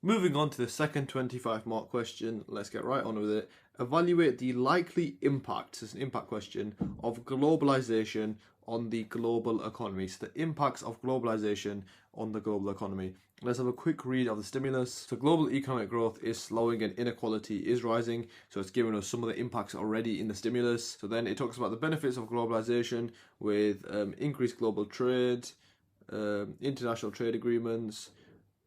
Moving on to the second 25 mark question, let's get right on with it. Evaluate the likely impact, it's an impact question, of globalization on the global economy. So the impacts of globalization on the global economy. Let's have a quick read of the stimulus. So global economic growth is slowing and inequality is rising. So it's giving us some of the impacts already in the stimulus. So then it talks about the benefits of globalization with increased global trade, international trade agreements.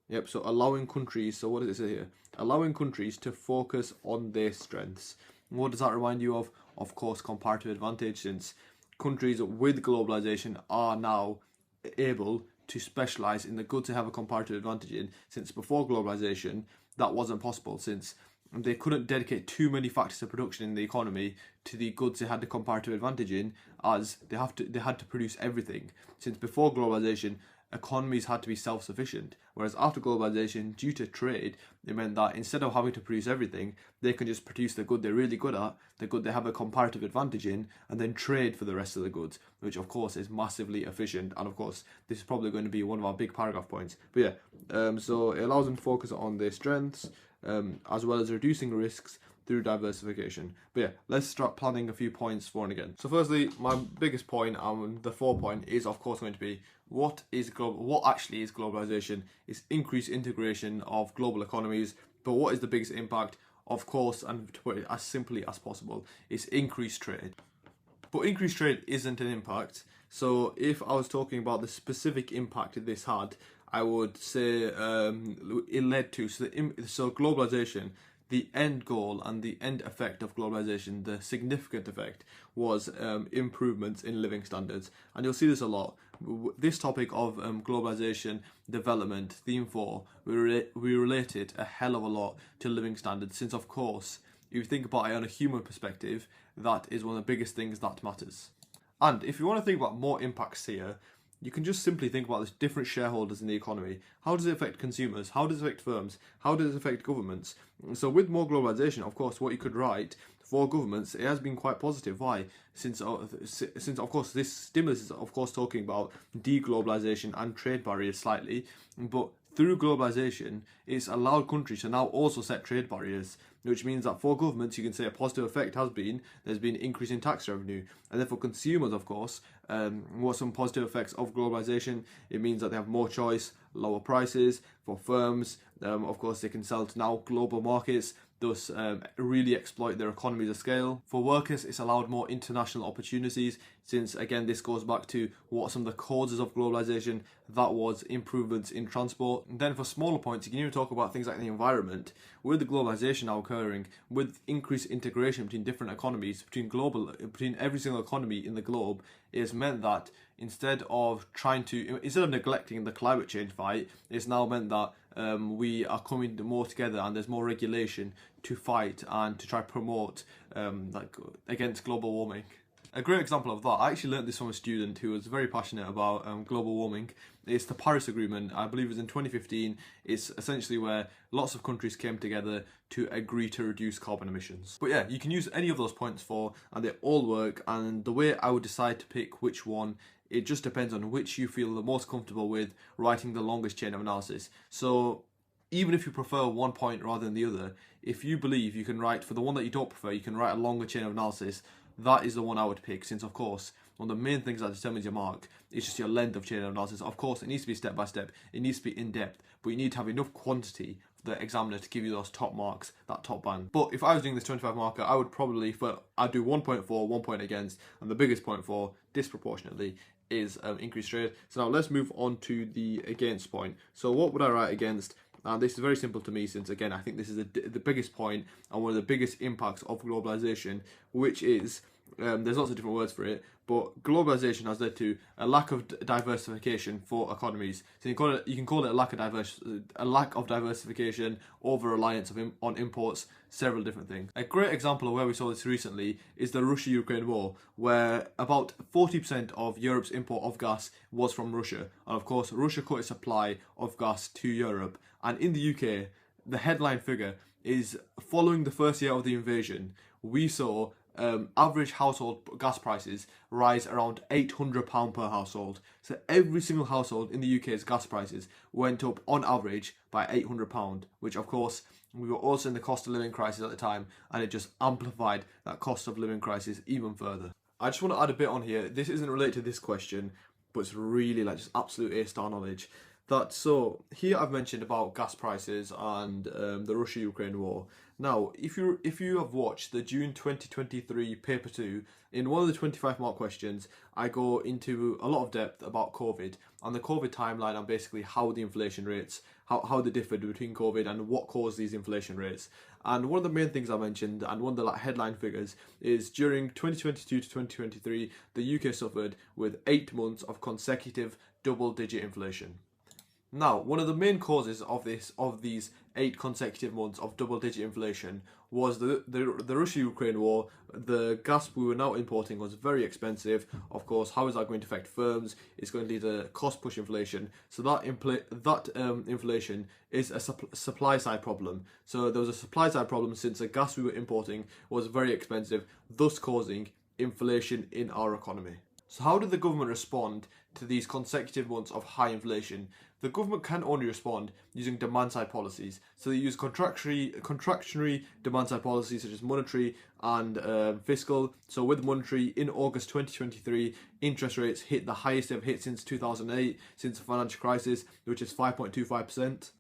Yep, so allowing countries, so what does it say here? Allowing countries to focus on their strengths. What does that remind you of? Of course, comparative advantage, since countries with globalization are now able to specialize in the goods they have a comparative advantage in, since before globalization, that wasn't possible, since they couldn't dedicate too many factors of production in the economy to the goods they had the comparative advantage in, as they had to produce everything. Since before globalization, economies had to be self-sufficient, whereas after globalization, due to trade, it meant that instead of having to produce everything, they can just produce the good they're really good at, the good they have a comparative advantage in, and then trade for the rest of the goods, which of course is massively efficient. And of course, this is probably going to be one of our big paragraph points. But yeah, so it allows them to focus on their strengths, as well as reducing risks through diversification. But yeah, let's start planning a few points for and again. So firstly, my biggest point, and the 4 point, is of course going to be what actually is globalization? Is increased integration of global economies. But what is the biggest impact? Of course, and to put it as simply as possible, is increased trade. But increased trade isn't an impact. So if I was talking about the specific impact this had, I would say it led to so globalization. The end goal and the end effect of globalization, the significant effect, was improvements in living standards. And you'll see this a lot. This topic of globalization development, theme 4, we relate it a hell of a lot to living standards, since of course, if you think about it on a human perspective, that is one of the biggest things that matters. And if you want to think about more impacts here, you can just simply think about the different shareholders in the economy. How does it affect consumers? How does it affect firms? How does it affect governments? So with more globalization, of course, what you could write for governments, it has been quite positive. Why? Since of course this stimulus is of course talking about deglobalization and trade barriers slightly, but through globalization, it's allowed countries to now also set trade barriers, which means that for governments, you can say a positive effect has been there's been an increase in tax revenue. And then for consumers, of course, what some positive effects of globalization, it means that they have more choice, lower prices. For firms, of course, they can sell to now global markets, thus really exploit their economies of scale. For workers, it's allowed more international opportunities, since again this goes back to what some of the causes of globalization, that was improvements in transport. And then for smaller points, you can even talk about things like the environment. With the globalization now occurring, with increased integration between different economies, between every single economy in the globe, it has meant that instead of neglecting the climate change fight, it's now meant that we are coming more together, and there's more regulation to fight and to try to promote against global warming. A great example of that, I actually learned this from a student who was very passionate about global warming. It's the Paris Agreement. I believe it was in 2015. It's essentially where lots of countries came together to agree to reduce carbon emissions. But yeah, you can use any of those points and they all work. And the way I would decide to pick which one, it just depends on which you feel the most comfortable with writing the longest chain of analysis. So even if you prefer one point rather than the other, if you believe you can write, for the one that you don't prefer, you can write a longer chain of analysis, that is the one I would pick, since of course one of the main things that determines your mark is just your length of chain of analysis. Of course, it needs to be step by step, it needs to be in depth, but you need to have enough quantity for the examiner to give you those top marks, that top band. But if I was doing this 25 marker, I would probably, I'd do 1.4, 1 point against, and the biggest point for disproportionately is increased trade. So now let's move on to the against point. So what would I write against? And this is very simple to me, since again I think this is the biggest point and one of the biggest impacts of globalization, which is there's lots of different words for it, but globalization has led to a lack of diversification for economies. So you can call it a lack of diversification, over reliance on imports, several different things. A great example of where we saw this recently is the Russia-Ukraine war, where about 40% of Europe's import of gas was from Russia, and of course Russia cut its supply of gas to Europe. And in the UK, the headline figure is, following the first year of the invasion, we saw average household gas prices rise around £800 per household. So every single household in the UK's gas prices went up on average by £800, which of course we were also in the cost of living crisis at the time, and it just amplified that cost of living crisis even further. I just want to add a bit on here. This isn't related to this question, but it's really like just absolute A-star knowledge. So here I've mentioned about gas prices and the Russia-Ukraine war. Now, if you have watched the June 2023 paper 2, in one of the 25 mark questions, I go into a lot of depth about COVID and the COVID timeline, and basically how the inflation rates, how they differed between COVID and what caused these inflation rates. And one of the main things I mentioned, and one of the headline figures, is during 2022 to 2023, the UK suffered with 8 months of consecutive double-digit inflation. Now, one of the main causes of these 8 consecutive months of double-digit inflation was the Russia-Ukraine war. The gas we were now importing was very expensive. Of course, how is that going to affect firms? It's going to lead to cost-push inflation. So that inflation is a supply-side problem. So there was a supply-side problem since the gas we were importing was very expensive, thus causing inflation in our economy. So how did the government respond to these consecutive months of high inflation? The government can only respond using demand-side policies. So they use contractionary demand-side policies such as monetary and fiscal. So with monetary, in August 2023, interest rates hit the highest they've hit since 2008, since the financial crisis, which is 5.25%.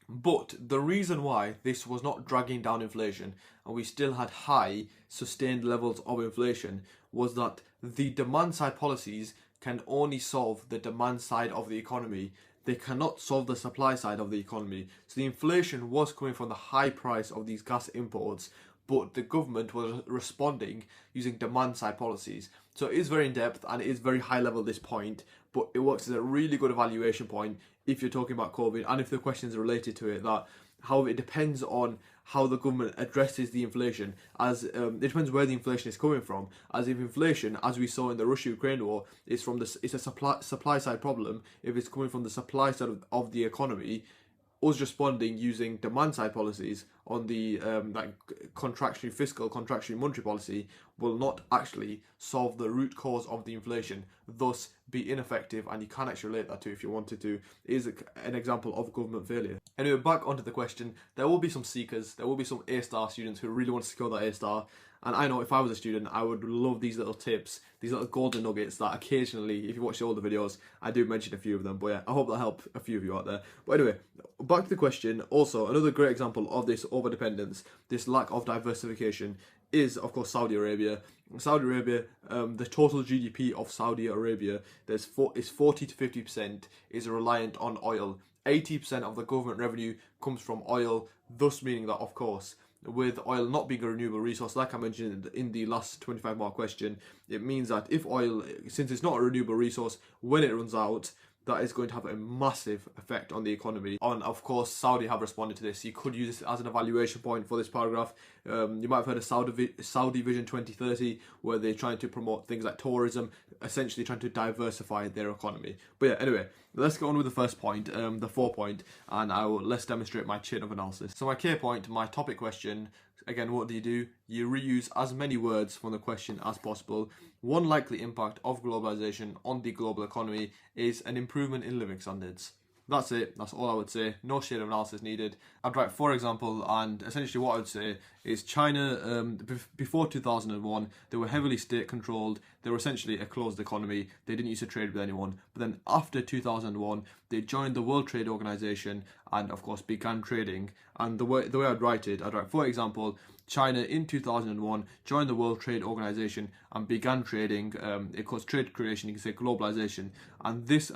But the reason why this was not dragging down inflation and we still had high sustained levels of inflation was that the demand side policies can only solve the demand side of the economy. They cannot solve the supply side of the economy. So the inflation was coming from the high price of these gas imports, but the government was responding using demand side policies. So it is very in depth and it is very high level at this point, but it works as a really good evaluation point if you're talking about COVID and if the questions are related to it. That how it depends on how the government addresses the inflation, as it depends where the inflation is coming from. As if inflation, as we saw in the Russia-Ukraine war, it's a supply side problem. If it's coming from the supply side of the economy, us responding using demand side policies on the contractionary fiscal, contractionary monetary policy will not actually solve the root cause of the inflation, thus be ineffective, and you can actually relate that to, if you wanted to, is an example of government failure. Anyway, back onto the question, there will be some seekers, there will be some A-star students who really want to secure that A-star, and I know if I was a student, I would love these little tips, these little golden nuggets that occasionally, if you watch all the videos, I do mention a few of them. But yeah, I hope that helped a few of you out there. But anyway, back to the question. Also, another great example of this overdependence, this lack of diversification, is of course Saudi Arabia. Saudi Arabia, the total GDP of Saudi Arabia, is 40 to 50% is reliant on oil. 80% of the government revenue comes from oil, thus meaning that, of course, with oil not being a renewable resource, like I mentioned in the last 25 mark question, it means that if oil, since it's not a renewable resource, when it runs out, that is going to have a massive effect on the economy. And of course, Saudi have responded to this. You could use this as an evaluation point for this paragraph. You might have heard of Saudi Vision 2030, where they're trying to promote things like tourism, essentially trying to diversify their economy. But yeah, anyway, let's go on with the first point, the 4 point, and let's demonstrate my chain of analysis. So my K point, my topic question. Again, what do? You reuse as many words from the question as possible. One likely impact of globalisation on the global economy is an improvement in living standards. That's it. That's all I would say. No shade of analysis needed. I'd write, for example, and essentially what I would say is China, before 2001, they were heavily state-controlled. They were essentially a closed economy. They didn't used to trade with anyone. But then after 2001, they joined the World Trade Organization and, of course, began trading. And the way I'd write, for example, China in 2001 joined the World Trade Organization and began trading. It caused trade creation, you can say globalization, and this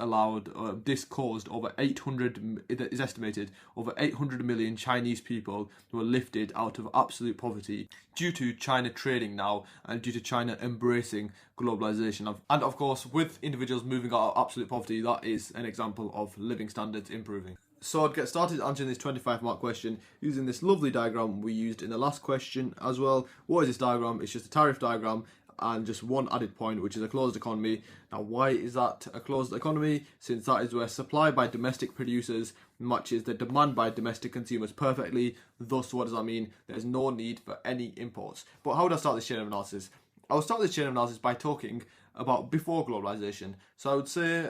caused over 800, it is estimated, over 800 million Chinese people who were lifted out of absolute poverty due to China trading now and due to China embracing globalization. And of course, with individuals moving out of absolute poverty, that is an example of living standards improving. So I'd get started answering this 25 mark question using this lovely diagram we used in the last question as well. What is this diagram? It's just a tariff diagram. and just one added point, which is a closed economy. Now, why is that a closed economy? Since that is where supply by domestic producers matches the demand by domestic consumers perfectly. Thus, what does that mean? There's no need for any imports. But how would I start this chain of analysis? I'll start this chain of analysis by talking about before globalization. So I would say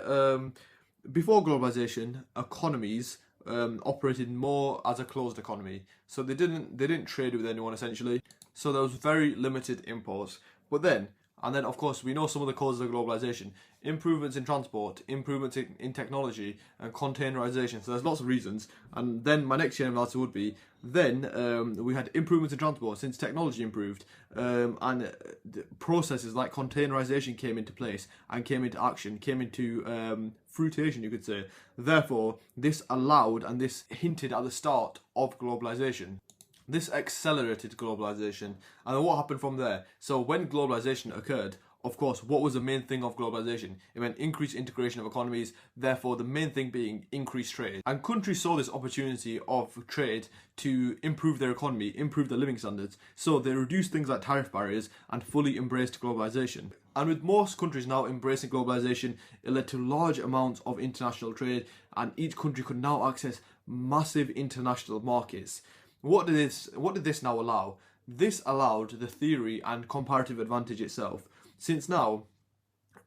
before globalization, economies operated more as a closed economy. So they didn't trade with anyone essentially. So there was very limited imports. But then, and then of course we know some of the causes of globalization: improvements in transport, improvements in technology, and containerization. So there's lots of reasons. And then my next chain of analysis would be then we had improvements in transport since technology improved, and processes like containerization came into place and came into action, came into fruition, you could say. Therefore, this allowed and this hinted at the start of globalization. This accelerated globalization. And then what happened from there? So when globalization occurred, of course, what was the main thing of globalization? It meant increased integration of economies, therefore the main thing being increased trade. And countries saw this opportunity of trade to improve their economy, improve their living standards. So they reduced things like tariff barriers and fully embraced globalization. And with most countries now embracing globalization, it led to large amounts of international trade, and each country could now access massive international markets. What did this now allow? This allowed the theory and comparative advantage itself. Since now,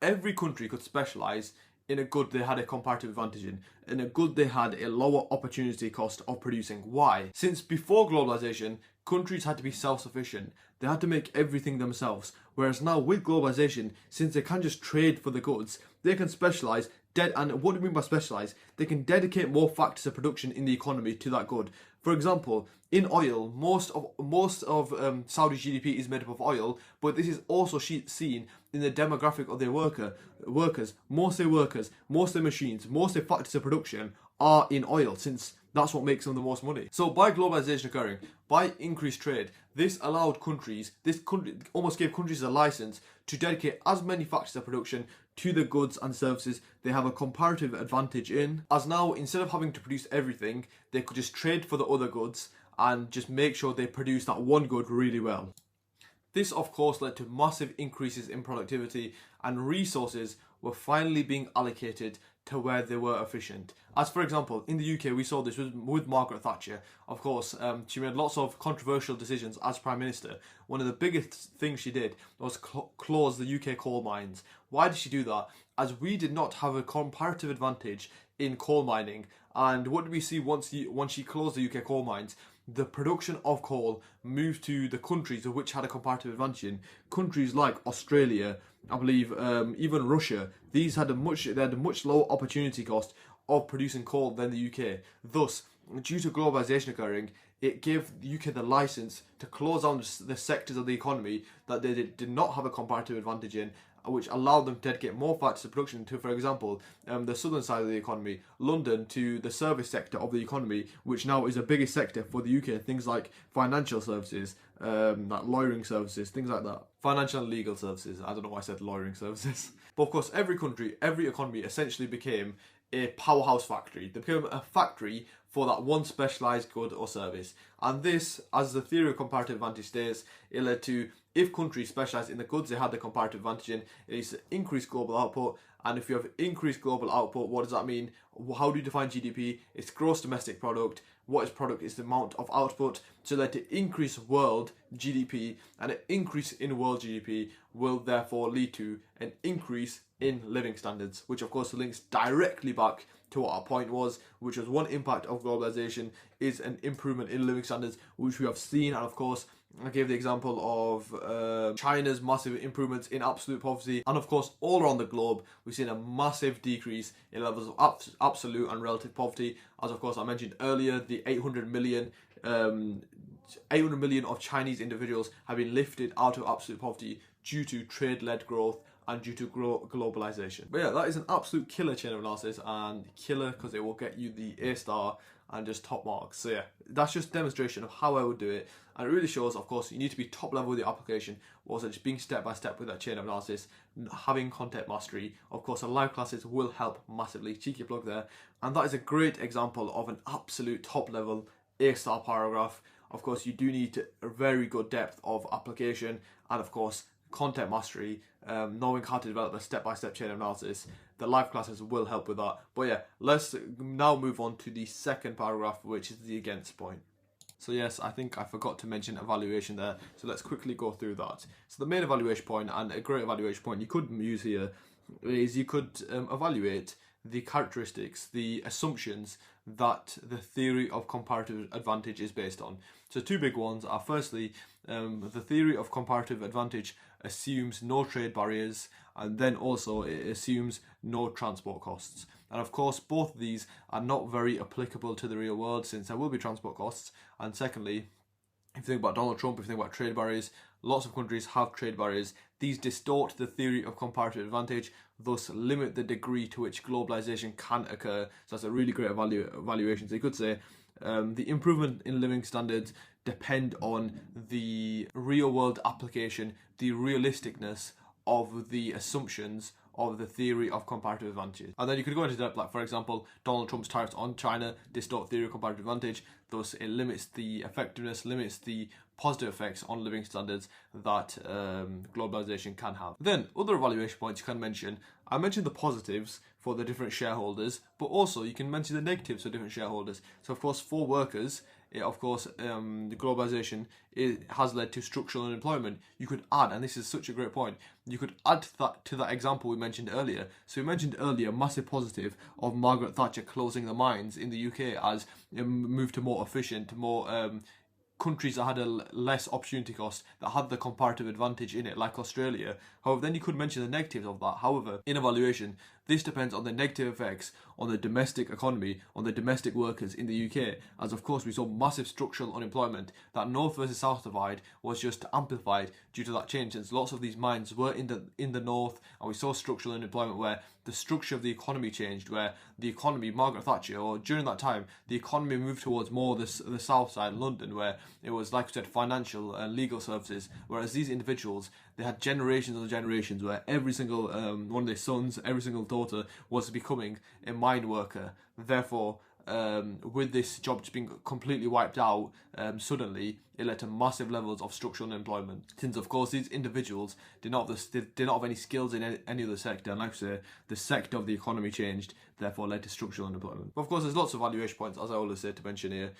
every country could specialise in a good they had a comparative advantage in a good they had a lower opportunity cost of producing. Why? Since before globalisation, countries had to be self-sufficient. They had to make everything themselves. Whereas now with globalisation, since they can just trade for the goods, they can specialise. And what do you mean by specialise? They can dedicate more factors of production in the economy to that good. For example, in oil, most of Saudi's GDP is made up of oil, but this is also seen in the demographic of their workers. Most of their machines, most of their factors of production are in oil, since that's what makes them the most money. So by globalization occurring, by increased trade, this almost gave countries a license to dedicate as many factors of production to the goods and services they have a comparative advantage in. As now, instead of having to produce everything, they could just trade for the other goods and just make sure they produce that one good really well. This of course led to massive increases in productivity, and resources were finally being allocated to where they were efficient. As for example, in the UK we saw this with Margaret Thatcher. Of course, she made lots of controversial decisions as Prime Minister. One of the biggest things she did was close the UK coal mines. Why did she do that? As we did not have a comparative advantage in coal mining. And what did we see once she closed the UK coal mines? The production of coal moved to the countries of which had a comparative advantage in. Countries like Australia, I believe, even Russia. They had a much lower opportunity cost of producing coal than the UK. Thus, due to globalisation occurring, it gave the UK the license to close down the sectors of the economy that they did not have a comparative advantage in, which allowed them to dedicate more factors of production to, for example, the southern side of the economy, London, to the service sector of the economy, which now is the biggest sector for the UK. Things like financial services, like lawyering services, things like that. Financial and legal services. I don't know why I said lawyering services. But of course, every country, every economy essentially became a powerhouse factory. They became a factory for that one specialised good or service. And this, as the theory of comparative advantage states, it led to, if countries specialised in the goods they had the comparative advantage in, it is to increase global output. And if you have increased global output, what does that mean? How do you define GDP? It's gross domestic product. What is product? It's the amount of output. So that to increase world GDP, and an increase in world GDP will therefore lead to an increase in living standards, which of course links directly back to what our point was, which was one impact of globalization is an improvement in living standards, which we have seen. And of course, I gave the example of China's massive improvements in absolute poverty, and of course all around the globe we've seen a massive decrease in levels of absolute and relative poverty. As of course I mentioned earlier, the 800 million of Chinese individuals have been lifted out of absolute poverty due to trade-led growth and due to globalization. But yeah, that is an absolute killer chain of analysis, and killer because it will get you the A star and just top marks. So yeah, that's just a demonstration of how I would do it, and it really shows, of course, you need to be top level with your application, also just being step by step with that chain of analysis, having content mastery. Of course, the live classes will help massively. Cheeky plug there. And that is a great example of an absolute top level A star paragraph. Of course, you do need a very good depth of application, and of course content mastery, knowing how to develop a step-by-step chain of analysis, the live classes will help with that. But yeah, let's now move on to the second paragraph, which is the against point. So yes, I think I forgot to mention evaluation there. So let's quickly go through that. So the main evaluation point, and a great evaluation point you could use here, is you could evaluate the characteristics, the assumptions that the theory of comparative advantage is based on. So two big ones are, firstly, the theory of comparative advantage assumes no trade barriers, and then also it assumes no transport costs. And of course, both of these are not very applicable to the real world, since there will be transport costs. And secondly, if you think about Donald Trump, if you think about trade barriers, lots of countries have trade barriers. These distort the theory of comparative advantage, thus limit the degree to which globalisation can occur. So that's a really great evaluation. So you could say the improvement in living standards depend on the real world application, the realisticness of the assumptions of the theory of comparative advantage. And then you could go into depth, like for example, Donald Trump's tariffs on China distort theory of comparative advantage, thus it limits the effectiveness, limits the positive effects on living standards that globalization can have. Then other evaluation points you can mention, I mentioned the positives for the different shareholders, but also you can mention the negatives for different shareholders. So of course, for workers, the globalization has led to structural unemployment. You could add, and this is such a great point, you could add to that example we mentioned earlier. So we mentioned earlier massive positive of Margaret Thatcher closing the mines in the UK as moved to more efficient, more countries that had a less opportunity cost, that had the comparative advantage in it, like Australia. However, then you could mention the negatives of that. However, in evaluation, this depends on the negative effects on the domestic economy, on the domestic workers in the UK, as of course we saw massive structural unemployment. That north versus south divide was just amplified due to that change, since lots of these mines were in the north, and we saw structural unemployment where the structure of the economy changed, where the economy, Margaret Thatcher, or during that time, the economy moved towards more the south side, London, where it was, like I said, financial and legal services, whereas these individuals, they had generations and generations where every single one of their sons, every single daughter was becoming a mine worker. Therefore, with this job just being completely wiped out suddenly, it led to massive levels of structural unemployment. Since, of course, these individuals did not have any skills in any other sector, and like I say, the sector of the economy changed, therefore led to structural unemployment. But of course, there's lots of evaluation points, as I always say, to mention here.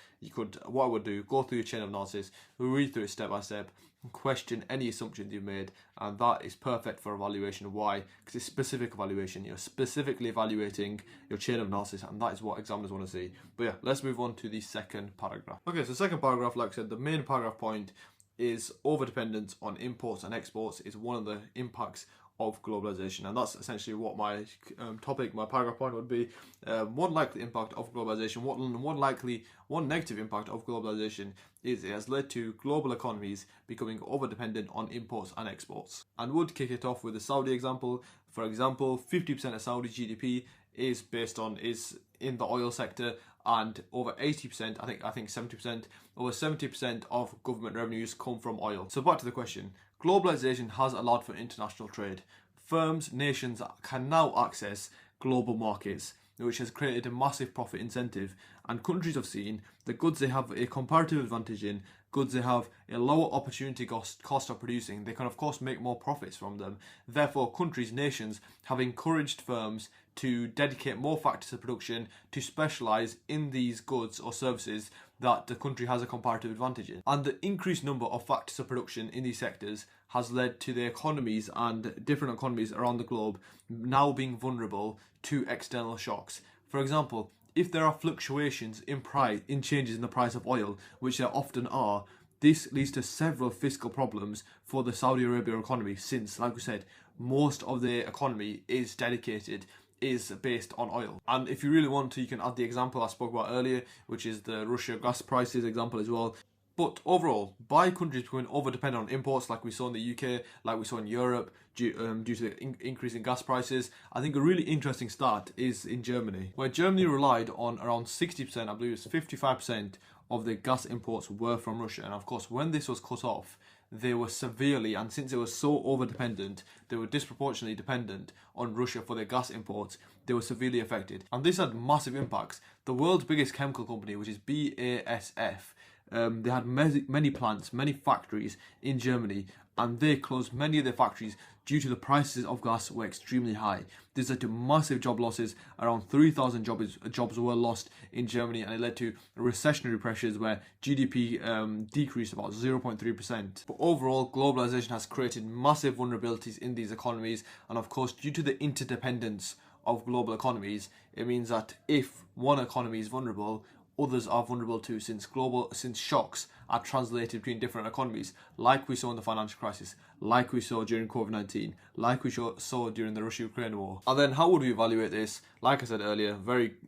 What I would do, go through your chain of analysis, read through it step by step, question any assumptions you've made, and that is perfect for evaluation. Why? Because it's specific evaluation. You're specifically evaluating your chain of analysis, and that is what examiners want to see. But yeah, let's move on to the second paragraph. Okay, so second paragraph, like I said, the main paragraph point is overdependence on imports and exports is one of the impacts of globalization, and that's essentially what my my paragraph point would be. One likely impact of globalization, one negative impact of globalization is it has led to global economies becoming overdependent on imports and exports. And would kick it off with the Saudi example. For example, 50% of Saudi GDP is in the oil sector, and over 80%, I think 70%, over 70% of government revenues come from oil. So back to the question. Globalization has allowed for international trade. Firms, nations can now access global markets, which has created a massive profit incentive, and countries have seen the goods they have a comparative advantage in, goods they have a lower opportunity cost of producing, they can of course make more profits from them. Therefore, countries, nations have encouraged firms to dedicate more factors of production, to specialise in these goods or services that the country has a comparative advantage in. And the increased number of factors of production in these sectors has led to the economies and different economies around the globe now being vulnerable to external shocks. For example, if there are fluctuations in changes in the price of oil, which there often are, this leads to several fiscal problems for the Saudi Arabia economy, since, like we said, most of the economy is based on oil. And if you really want to, you can add the example I spoke about earlier, which is the Russia gas prices example as well. But overall, by countries becoming over-dependent on imports, like we saw in the UK, like we saw in Europe, due to the increase in gas prices, I think a really interesting start is in Germany, where Germany relied on around 60%, I believe it's 55% of the gas imports were from Russia. And of course, when this was cut off, they were severely, and since they were so over-dependent, they were disproportionately dependent on Russia for their gas imports, they were severely affected. And this had massive impacts. The world's biggest chemical company, which is BASF, they had many plants, many factories in Germany, and they closed many of their factories due to the prices of gas were extremely high. This led to massive job losses. Around 3,000 jobs were lost in Germany, and it led to recessionary pressures where GDP decreased about 0.3%. But overall, globalization has created massive vulnerabilities in these economies, and of course, due to the interdependence of global economies, it means that if one economy is vulnerable, others are vulnerable too, since shocks are translated between different economies, like we saw in the financial crisis, like we saw during COVID-19, like we saw during the Russia-Ukraine war. And then how would we evaluate this? Like I said earlier,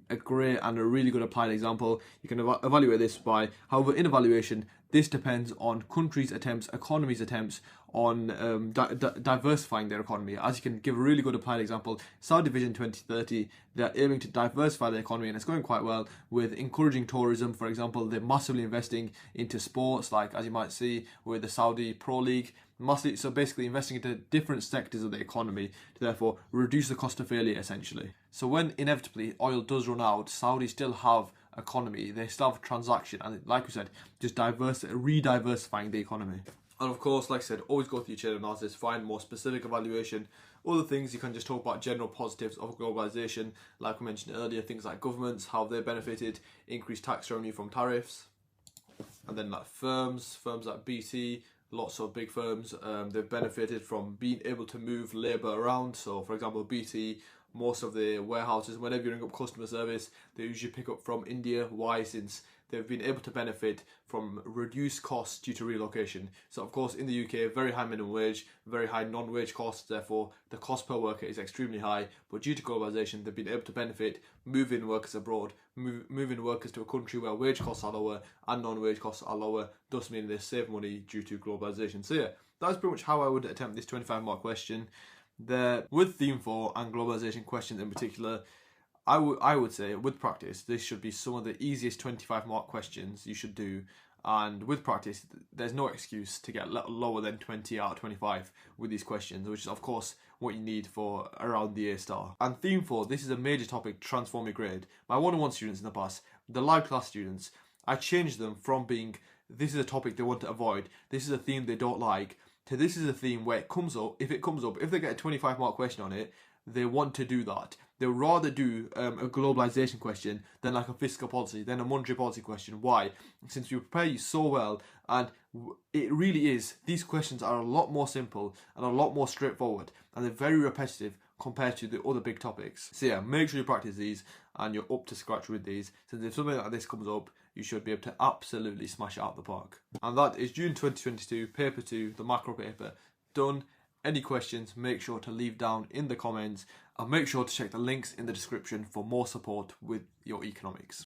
a great and a really good applied example. You can evaluate this by, however, in evaluation, this depends on countries' attempts, economies' attempts on diversifying their economy. As you can give a really good applied example, Saudi Vision 2030, they're aiming to diversify their economy, and it's going quite well with encouraging tourism. For example, they're massively investing into sports, like as you might see with the Saudi Pro League. So basically investing into different sectors of the economy to therefore reduce the cost of failure, essentially. So when inevitably oil does run out, Saudi still have economy, they still have transaction, and like we said, just re-diversifying the economy. And of course, like I said, always go through your chain analysis, find more specific evaluation. Other things, you can just talk about general positives of globalization, like we mentioned earlier, things like governments, how they benefited, increased tax revenue from tariffs. And then like firms like BT, lots of big firms, they've benefited from being able to move labour around. So for example, BT, most of the warehouses, whenever you ring up customer service, they usually pick up from India. Why? Since they've been able to benefit from reduced costs due to relocation. So of course in the UK, very high minimum wage, very high non-wage costs, therefore the cost per worker is extremely high, but due to globalisation they've been able to benefit, moving workers abroad, moving workers to a country where wage costs are lower and non-wage costs are lower, thus meaning they save money due to globalisation. So yeah, that's pretty much how I would attempt this 25 mark question. With theme 4 and globalisation questions in particular, I would say with practice this should be some of the easiest 25 mark questions you should do, and with practice there's no excuse to get lower than 20 out of 25 with these questions, which is of course what you need for around the A star. And theme 4, this is a major topic, transform your grade. My 101 students in the past, the live class students, I changed them from being this is a topic they want to avoid, this is a theme they don't like, to this is a theme where if they get a 25 mark question on it, they want to do that. They'll rather do a globalization question than like a fiscal policy, than a monetary policy question. Why? Since we prepare you so well, and it really is, these questions are a lot more simple and a lot more straightforward, and they're very repetitive compared to the other big topics. So yeah, make sure you practice these and you're up to scratch with these, since if something like this comes up, you should be able to absolutely smash it out of the park. And that is June 2022, paper 2, the macro paper, done. Any questions, make sure to leave down in the comments, and make sure to check the links in the description for more support with your economics.